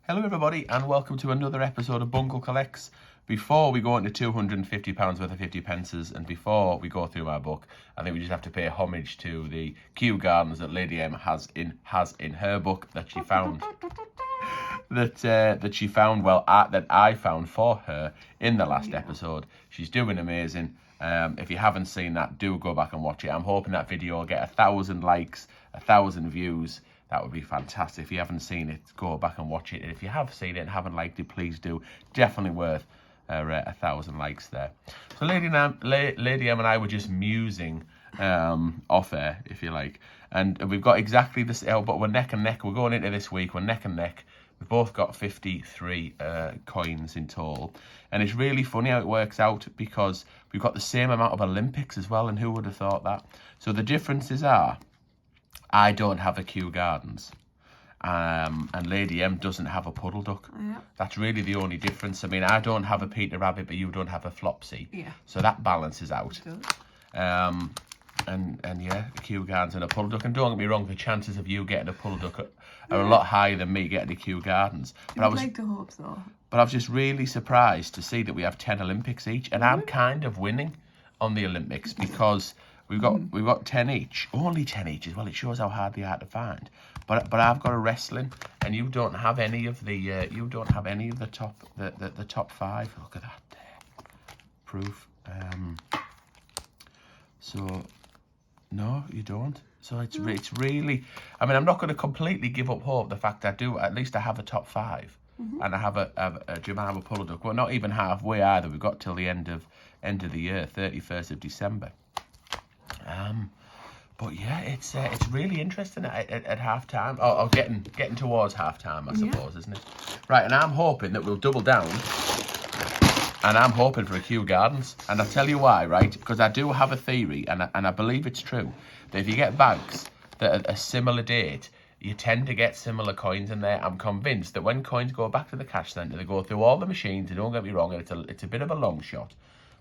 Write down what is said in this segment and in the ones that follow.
Hello everybody and welcome to another episode of Bungle Collects. Before we go into £250 worth of 50 pences and before we go through my book, I think we just have to pay homage to the Kew Gardens that Lady M has in her book that she found that I found for her in the last episode. She's doing amazing. If you haven't seen that, do go back and watch it. I'm hoping that video will get 1,000 likes, 1,000 views. That would be fantastic. If you haven't seen it, go back and watch it. And if you have seen it and haven't liked it, please do. Definitely worth 1,000 likes there. So Lady M and I were just musing off air, if you like. And we've got exactly this, but we're neck and neck. We're going into this week, we're neck and neck. We've both got 53 coins in total. And it's really funny how it works out because we've got the same amount of Olympics as well. And who would have thought that? So the differences are, I don't have a Kew Gardens. And Lady M doesn't have a Puddle Duck. Yeah. That's really the only difference. I mean, I don't have a Peter Rabbit, but you don't have a Flopsy. Yeah. So that balances out. It does. And yeah, a Kew Gardens and a Puddle Duck. And don't get me wrong, the chances of you getting a Puddle Duck are a lot higher than me getting a Kew Gardens. But I'd like to hope so. But I was just really surprised to see that we have 10 Olympics each, and I'm kind of winning on the Olympics because we've got 10 each, only 10 each as well. It shows how hard they are to find. But I've got a wrestling, and you don't have any of the top five. Look at that there, proof. So no, you don't. So it's really. I mean, I'm not going to completely give up hope. The fact I do, at least I have a top five. And I have a Jemima Puddle Duck. Well, not even halfway either. We've got till the end of the year, 31st of December. But yeah, it's really interesting at half time. Oh, getting towards half time, I suppose, isn't it? Right, and I'm hoping that we'll double down. And I'm hoping for a Kew Gardens. And I'll tell you why, right? Because I do have a theory, and I believe it's true, that if you get bags that are a similar date, you tend to get similar coins in there. I'm convinced that when coins go back to the cash centre, they go through all the machines, and don't get me wrong, it's a bit of a long shot.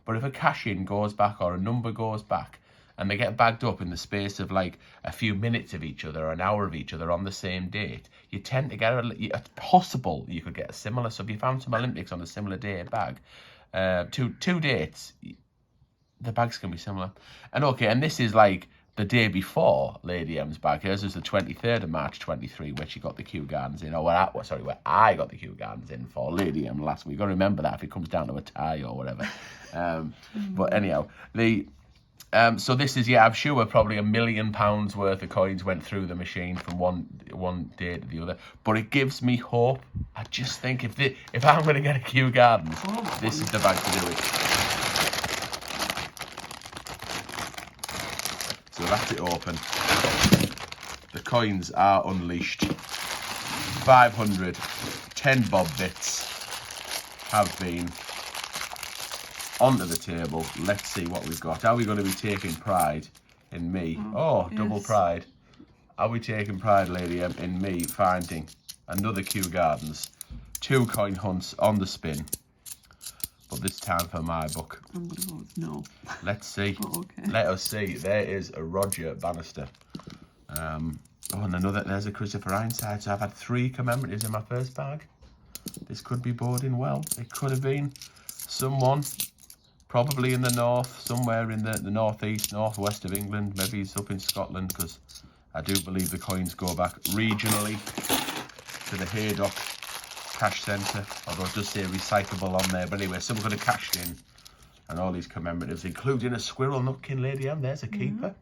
But if a cash-in goes back or a number goes back, and they get bagged up in the space of like a few minutes of each other or an hour of each other on the same date, you tend to get it's possible you could get a similar. So if you found some Olympics on a similar day bag, two dates, the bags can be similar. And okay, and this is like the day before Lady M's bag. Hers was the 23rd of March 23, where she got the Kew Gardens in, or where I got the Kew Gardens in for Lady M last week. You've got to remember that if it comes down to a tie or whatever. But anyhow, so this is, I'm sure probably £1 million worth of coins went through the machine from one day to the other. But it gives me hope. I just think if I'm going to get a Kew Gardens, this is the bag to do it. So that's it open. The coins are unleashed. 500 10 bob bits have been onto the table. Let's see what we've got. Are we going to be taking pride in me? Oh, double pride. Are we taking pride, Lady M, in me finding another Kew Gardens? 2 coin hunts on the spin. But this time for my book. I'm going to go with no. Let's see. Oh, okay. Let us see. There is a Roger Bannister. And there's a Christopher Ironside. So I've had 3 commemoratives in my first bag. This could be boding well. It could have been someone probably in the north, somewhere in the northeast, northwest of England. Maybe it's up in Scotland, because I do believe the coins go back regionally to the Haydock cash centre, although it does say recyclable on there. But anyway, someone could have cashed in, and all these commemoratives, including a Squirrel Nutkin, Lady M. There's a keeper.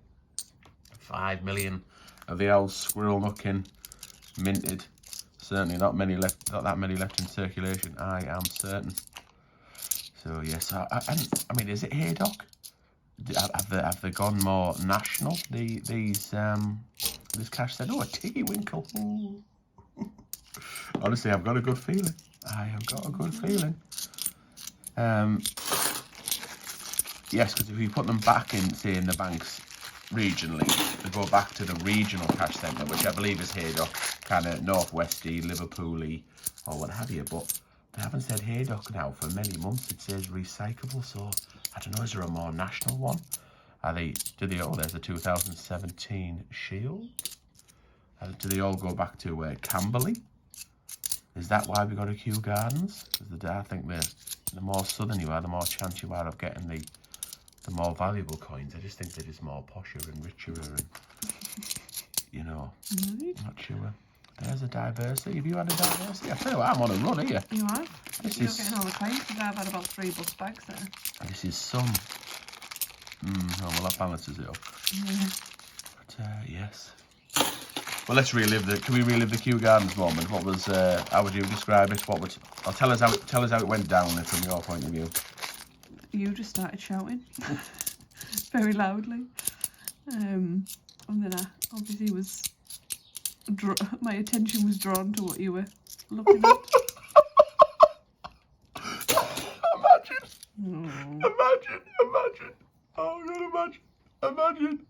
5 million of the old Squirrel Nutkin minted. Certainly not that many left in circulation, I am certain. So yes, I mean, is it Haydock? Have they gone more national? This cash said, a Tiggy Winkle. Ooh. Honestly, I've got a good feeling. I have got a good feeling. Yes, because if we put them back in, say, in the banks regionally, they go back to the regional cash centre, which I believe is Haydock, kind of northwesty, Liverpool-y, or what have you. But they haven't said Haydock now for many months. It says recyclable, so I don't know, is there a more national one? There's a 2017 Shield. Do they all go back to Camberley? Is that why we got a Kew Gardens? Because I think the more southern you are, the more chance you are of getting the more valuable coins. I just think they're just more posher and richer and, you know, Right. not sure. There's a diversity. Have you had a diversity? I tell you what, I'm on a run here. You have? This You're is getting all the coins because I've had about 3 bus bags there. this is some. Oh, well, that balances it up. Yeah. But yes. Well, let's relive the. Can we relive the Kew Gardens moment? What was? How would you describe it? What would? Or tell us how it went down from your point of view. You just started shouting very loudly, and then I obviously was. My attention was drawn to what you were looking at. Imagine. Oh, Imagine. Oh, God, imagine.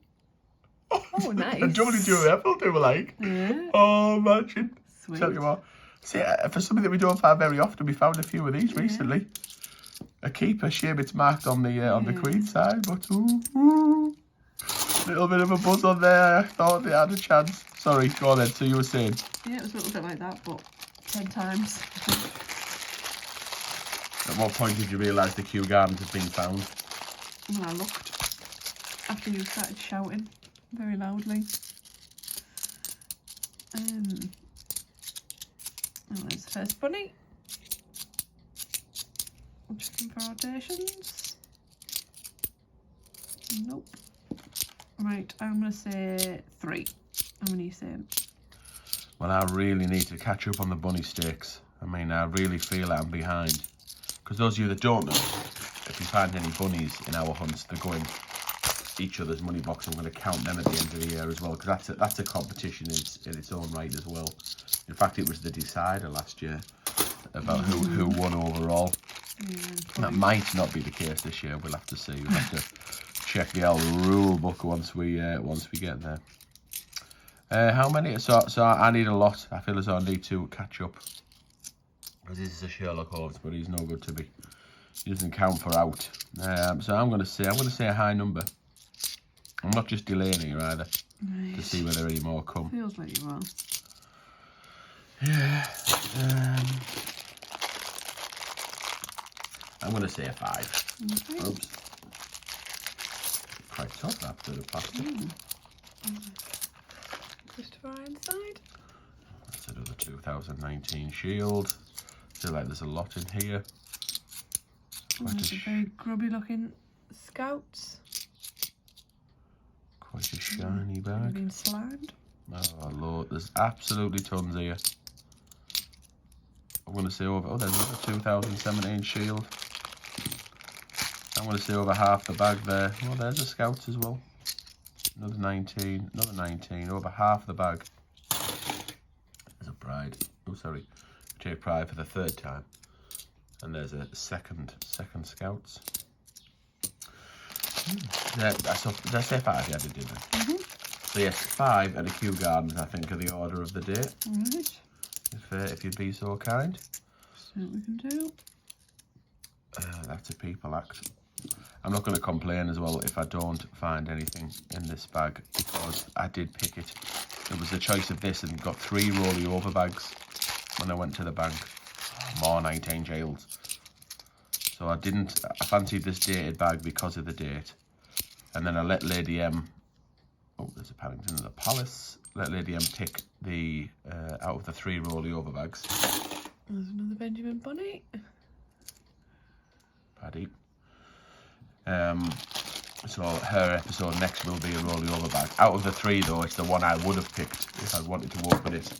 oh nice. A WWF will do like. Yeah. Oh, imagine. Sweet. Tell you what. See, for something that we don't find very often, we found a few of these recently. A keeper, shame it's marked on the Queen side, but little bit of a buzz on there. I thought they had a chance. Sorry, go on then. So you were saying? Yeah, it was a little bit like that, but 10 times. At what point did you realise the Kew Gardens had been found? When I looked, after you started shouting very loudly. Oh, there's the first bunny. I'm checking for rotations. Nope. Right, I'm going to say 3. How many are you saying? Well, I really need to catch up on the bunny stakes. I mean, I really feel I'm behind. Because those of you that don't know, if you find any bunnies in our hunts, they're going each other's money box. I'm going to count them at the end of the year as well, because that's a competition in its own right as well. In fact, it was the decider last year about who won overall. That might not be the case this year. We'll have to see. We'll have to check the old rule book once we get there. How many? So I need a lot. I feel as though I need to catch up. Because this is a Sherlock Holmes, but he's no good to me. He doesn't count for out. So I'm going to say a high number. I'm not just delaying here either to see whether any more come. Feels like you are. Yeah. I'm going to say a 5. Okay. Oops. Quite tough after the pasta. Christopher Ironside. That's another 2019 Shield. Feel like there's a lot in here. There's a very grubby looking Scouts. Quite a shiny They've bag. been slimed. Oh Lord, there's absolutely tons here. I'm going to say over. Oh, there's another 2017 Shield. I'm going to say over half the bag there. Oh, there's a Scouts as well. Another 19. Another 19. Over half the bag. There's a Pride. Oh, sorry. J Pride for the 3rd time. And there's a second Scouts. Did I say 5? Yeah, I did, didn't I? So yes, 5 and a Kew Gardens, I think, are the order of the day. Right. If you'd be so kind. See what we can do. That's a people act. I'm not going to complain as well if I don't find anything in this bag, because I did pick it. It was the choice of this and got 3 rolly over bags when I went to the bank. More 19 jails. So I fancied this dated bag because of the date. And then I let Lady M, oh, there's a Paddington and a Palace. Let Lady M pick the, out of the 3 rolly over bags. There's another Benjamin Bunny. Paddy. So her episode next will be a rolly over bag. Out of the 3 though, it's the one I would have picked if I wanted to open it,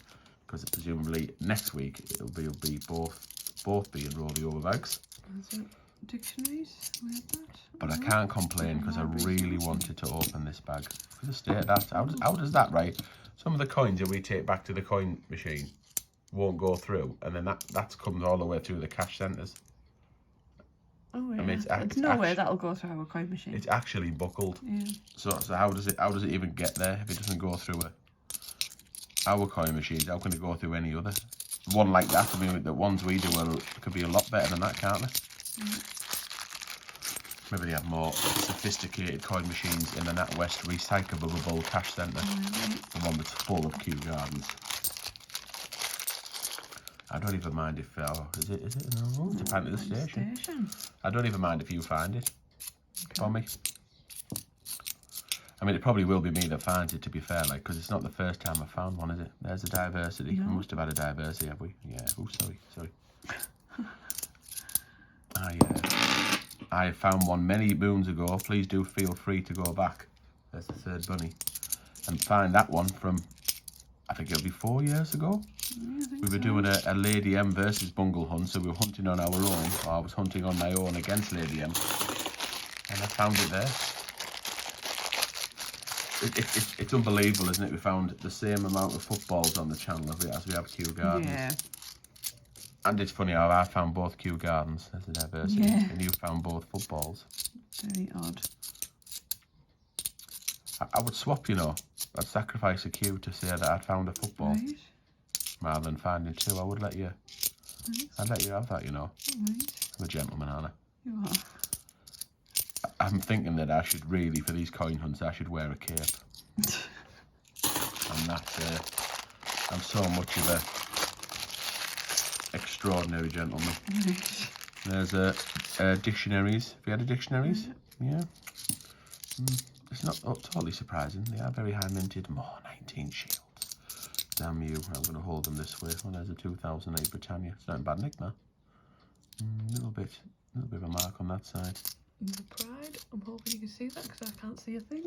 because presumably next week it'll be both being rolly over bags. There's dictionaries. We have that. But I can't complain because I really wanted to open this bag. For the state of that, how does that, right? Some of the coins that we take back to the coin machine won't go through, and then that comes all the way through the cash centres. Oh yeah. I mean, it's no way that'll go through our coin machine. It's actually buckled. Yeah. So how does it even get there if it doesn't go through our coin machines? How can it go through any other one like that? I mean, the ones we do could be a lot better than that, can't they? Maybe they have more sophisticated coin machines in the NatWest Recyclable Cash Centre, the one that's full of Kew Gardens. I don't even mind if... Oh, is it? No, it's apparently the station. I don't even mind if you find it for me. I mean, it probably will be me that finds it, to be fair, like, because it's not the first time I found one, is it? There's a diversity. No. We must have had a diversity, have we? Yeah. Oh, sorry. I found one many moons ago. Please do feel free to go back. There's the third bunny. And find that one from, I think it'll be 4 years ago. Yeah, We were doing a Lady M versus Bungle hunt, so we were hunting on our own, or I was hunting on my own against Lady M. And I found it there. It's unbelievable, isn't it? We found the same amount of footballs on the channel as we have Kew Gardens. Yeah. And it's funny how I found both Kew Gardens as a diversity, and you found both footballs. Very odd. I would swap, you know. I'd sacrifice a Kew to say that I'd found a football, Right. rather than finding two. I would let you. Right. I'd let you have that, you know. Right. I'm a gentleman, Anna. You are. I'm thinking that I should really, for these coin hunts, I should wear a cape. I'm so much of a extraordinary gentleman. Right. There's dictionaries. Have you had a dictionaries? Yeah. It's not totally surprising. They are very high minted. More 19 shields. Damn you. I'm going to hold them this way. Oh, there's a 2008 Britannia. It's not a bad nick now. Little bit of a mark on that side. The pride. I'm hoping you can see that because I can't see a thing.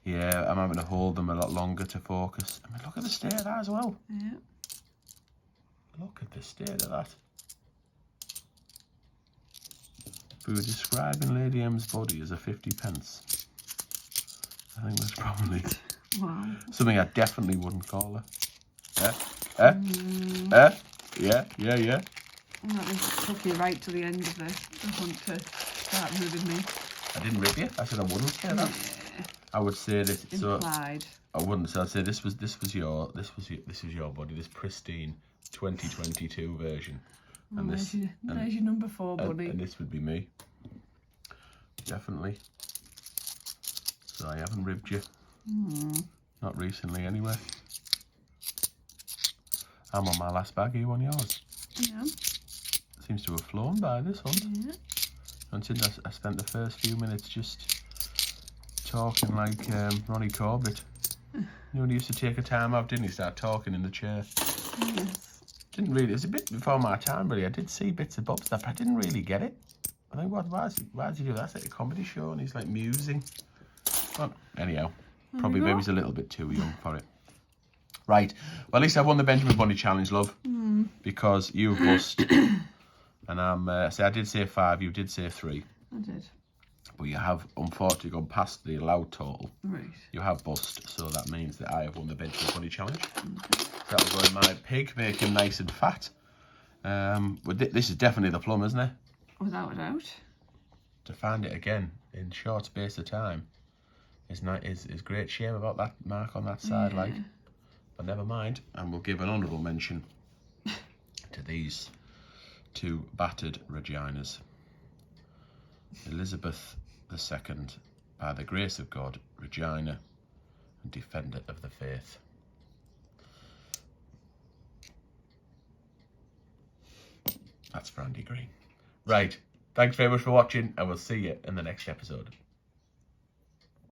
Yeah, I'm having to hold them a lot longer to focus. I mean, look at the state of that as well. Yeah. Look at the state of that. If we were describing Lady M's body as a 50 pence, I think that's probably something I definitely wouldn't call her. Yeah. Well, that took you right to the end of the hunt to start moving me. I didn't rip you. I said I wouldn't say that. Yeah. I would say this. Implied. So I wouldn't. So I'd say this was your body, this pristine 2022 version. And there's your number 4 bunny. And this would be me. Definitely. So I haven't ribbed you. Not recently, anyway. I'm on my last bag. Are you on yours? Yeah. Seems to have flown by this hunt. Yeah. Considering I spent the first few minutes just talking like Ronnie Corbett. You know, when he used to take a time out, didn't he? Start talking in the chair. Yes. Didn't really. It was a bit before my time, really. I did see bits and bobs stuff, but I didn't really get it. I think, why does he do that? That's like a comedy show, and he's like musing. But anyhow, probably maybe a little bit too young for it. Right. Well, at least I won the Benjamin Bunny Challenge, love, because you bust, and I did say 5. You did say 3. I did. But you have unfortunately gone past the allowed total. Right. You have bust, so that means that I have won the Benjamin Bunny Challenge. That'll go in my pig, make him nice and fat. But this is definitely the plum, isn't it? Without a doubt. To find it again in short space of time is great shame about that mark on that side, like. But never mind, and we'll give an honourable mention to these 2 battered Reginas. Elizabeth II, by the grace of God, Regina, and defender of the faith. That's for Andy Green. Right, thanks very much for watching, and we'll see you in the next episode.